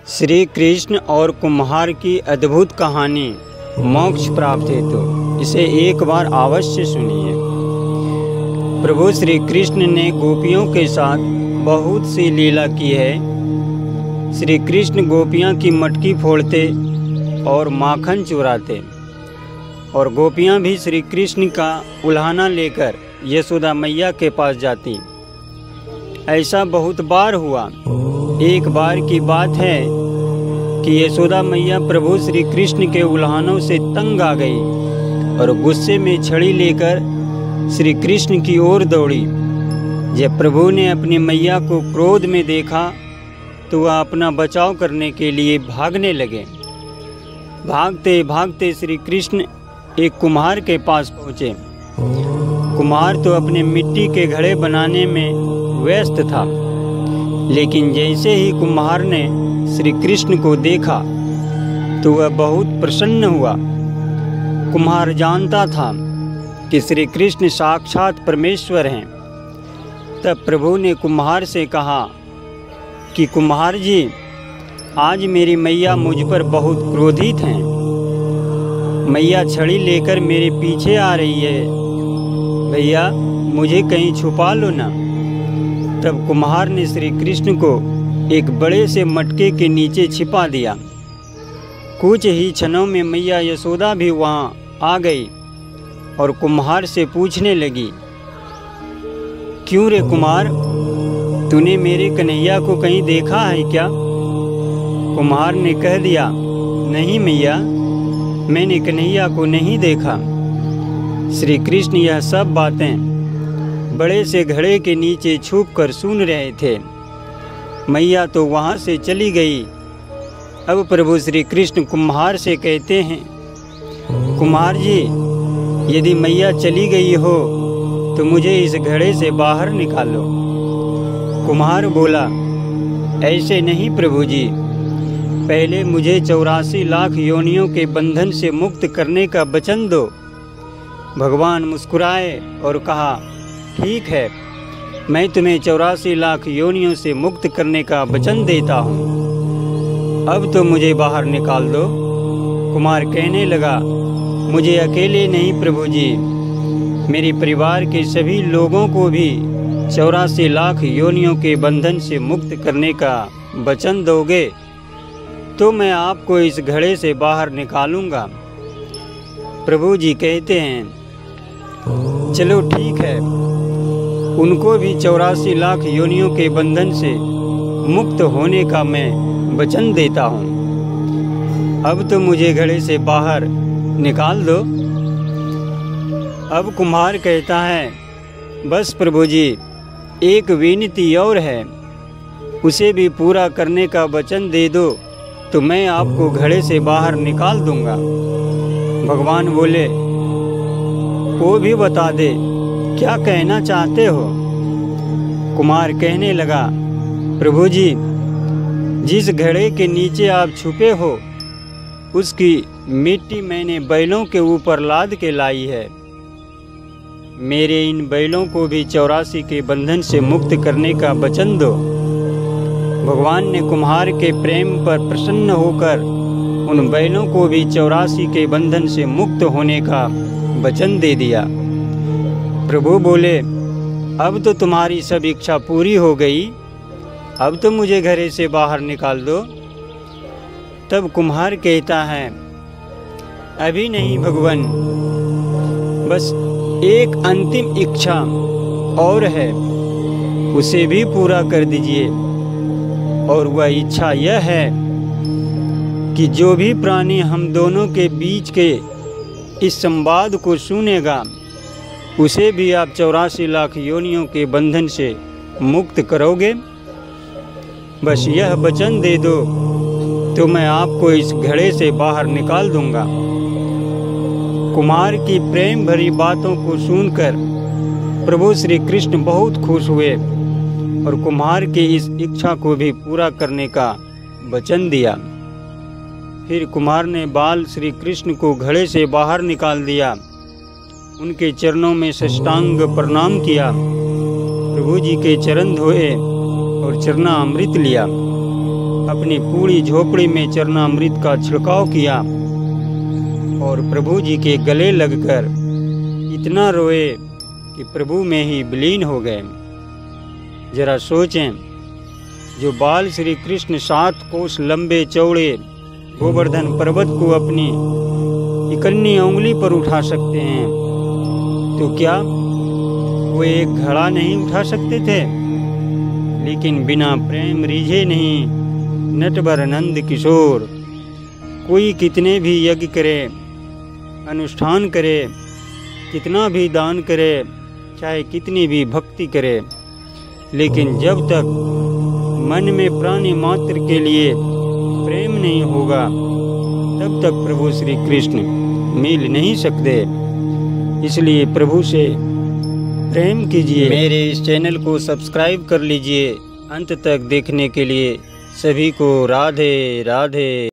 श्री कृष्ण और कुम्हार की अद्भुत कहानी मोक्ष प्राप्त हेतु इसे एक बार अवश्य सुनिए। प्रभु श्री कृष्ण ने गोपियों के साथ बहुत सी लीला की है। श्री कृष्ण गोपियाँ की मटकी फोड़ते और माखन चुराते और गोपियाँ भी श्री कृष्ण का उल्हाना लेकर यशोदा मैया के पास जाती। ऐसा बहुत बार हुआ। एक बार की बात है कि यशोदा मैया प्रभु श्री कृष्ण के उल्हानों से तंग आ गई और गुस्से में छड़ी लेकर श्री कृष्ण की ओर दौड़ी। जब प्रभु ने अपनी मैया को क्रोध में देखा तो वह अपना बचाव करने के लिए भागने लगे। भागते भागते श्री कृष्ण एक कुम्हार के पास पहुँचे। कुम्हार तो अपने मिट्टी के घड़े बनाने में व्यस्त था, लेकिन जैसे ही कुम्हार ने श्री कृष्ण को देखा तो वह बहुत प्रसन्न हुआ। कुम्हार जानता था कि श्री कृष्ण साक्षात परमेश्वर हैं। तब प्रभु ने कुम्हार से कहा कि कुम्हार जी, आज मेरी मैया मुझ पर बहुत क्रोधित हैं। मैया छड़ी लेकर मेरे पीछे आ रही है। भैया, मुझे कहीं छुपा लो ना। तब कुम्हार ने श्री कृष्ण को एक बड़े से मटके के नीचे छिपा दिया। कुछ ही क्षणों में मैया यशोदा भी वहां आ गई और कुम्हार से पूछने लगी, क्यों रे कुमार, तूने मेरे कन्हैया को कहीं देखा है क्या? कुम्हार ने कह दिया, नहीं मैया, मैंने कन्हैया को नहीं देखा। श्री कृष्ण यह सब बातें बड़े से घड़े के नीचे छुपकर सुन रहे थे। मैया तो वहाँ से चली गई। अब प्रभु श्री कृष्ण कुम्हार से कहते हैं, कुम्हार जी, यदि मैया चली गई हो तो मुझे इस घड़े से बाहर निकालो। कुम्हार बोला, ऐसे नहीं प्रभु जी, पहले मुझे 84 लाख योनियों के बंधन से मुक्त करने का वचन दो। भगवान मुस्कुराए और कहा, ठीक है, मैं तुम्हें 84 लाख योनियों से मुक्त करने का वचन देता हूँ। अब तो मुझे बाहर निकाल दो। कुमार कहने लगा, मुझे अकेले नहीं प्रभु जी, मेरे परिवार के सभी लोगों को भी 84 लाख योनियों के बंधन से मुक्त करने का वचन दोगे तो मैं आपको इस घड़े से बाहर निकालूंगा। प्रभु जी कहते हैं, चलो ठीक है, उनको भी 84 लाख योनियों के बंधन से मुक्त होने का मैं वचन देता हूँ। अब तो मुझे घड़े से बाहर निकाल दो। अब कुम्हार कहता है, बस प्रभु जी, एक विनती और है, उसे भी पूरा करने का वचन दे दो तो मैं आपको घड़े से बाहर निकाल दूंगा। भगवान बोले, वो भी बता दे, क्या कहना चाहते हो? कुमार कहने लगा, प्रभु जी, जिस घड़े के नीचे आप छुपे हो उसकी मिट्टी मैंने बैलों के ऊपर लाद के लाई है। मेरे इन बैलों को भी 84 के बंधन से मुक्त करने का वचन दो। भगवान ने कुम्हार के प्रेम पर प्रसन्न होकर उन बैलों को भी 84 के बंधन से मुक्त होने का वचन दे दिया। प्रभु बोले, अब तो तुम्हारी सब इच्छा पूरी हो गई, अब तो मुझे घरे से बाहर निकाल दो। तब कुम्हार कहता है, अभी नहीं भगवान, बस एक अंतिम इच्छा और है, उसे भी पूरा कर दीजिए। और वह इच्छा यह है कि जो भी प्राणी हम दोनों के बीच के इस संवाद को सुनेगा उसे भी आप 84 लाख योनियों के बंधन से मुक्त करोगे। बस यह वचन दे दो तो मैं आपको इस घड़े से बाहर निकाल दूंगा। कुमार की प्रेम भरी बातों को सुनकर प्रभु श्री कृष्ण बहुत खुश हुए और कुम्हार की इस इच्छा को भी पूरा करने का वचन दिया। फिर कुम्हार ने बाल श्री कृष्ण को घड़े से बाहर निकाल दिया, उनके चरणों में साष्टांग प्रणाम किया, प्रभु जी के चरण धोए और चरणामृत लिया। अपनी पूरी झोपड़ी में चरणामृत का छिड़काव किया और प्रभु जी के गले लगकर इतना रोए कि प्रभु में ही विलीन हो गए। जरा सोचें, जो बाल श्री कृष्ण 7 कोस लंबे चौड़े गोवर्धन पर्वत को अपनी इकन्नी उंगली पर उठा सकते हैं, तो क्या वो एक घड़ा नहीं उठा सकते थे? लेकिन बिना प्रेम रिझे नहीं नटवर नंद किशोर। कोई कितने भी यज्ञ करे, अनुष्ठान करे, कितना भी दान करे, चाहे कितनी भी भक्ति करे, लेकिन जब तक मन में प्राणी मात्र के लिए प्रेम नहीं होगा, तब तक प्रभु श्री कृष्ण मिल नहीं सकते। इसलिए प्रभु से प्रेम कीजिए। मेरे इस चैनल को सब्सक्राइब कर लीजिए। अंत तक देखने के लिए सभी को राधे राधे।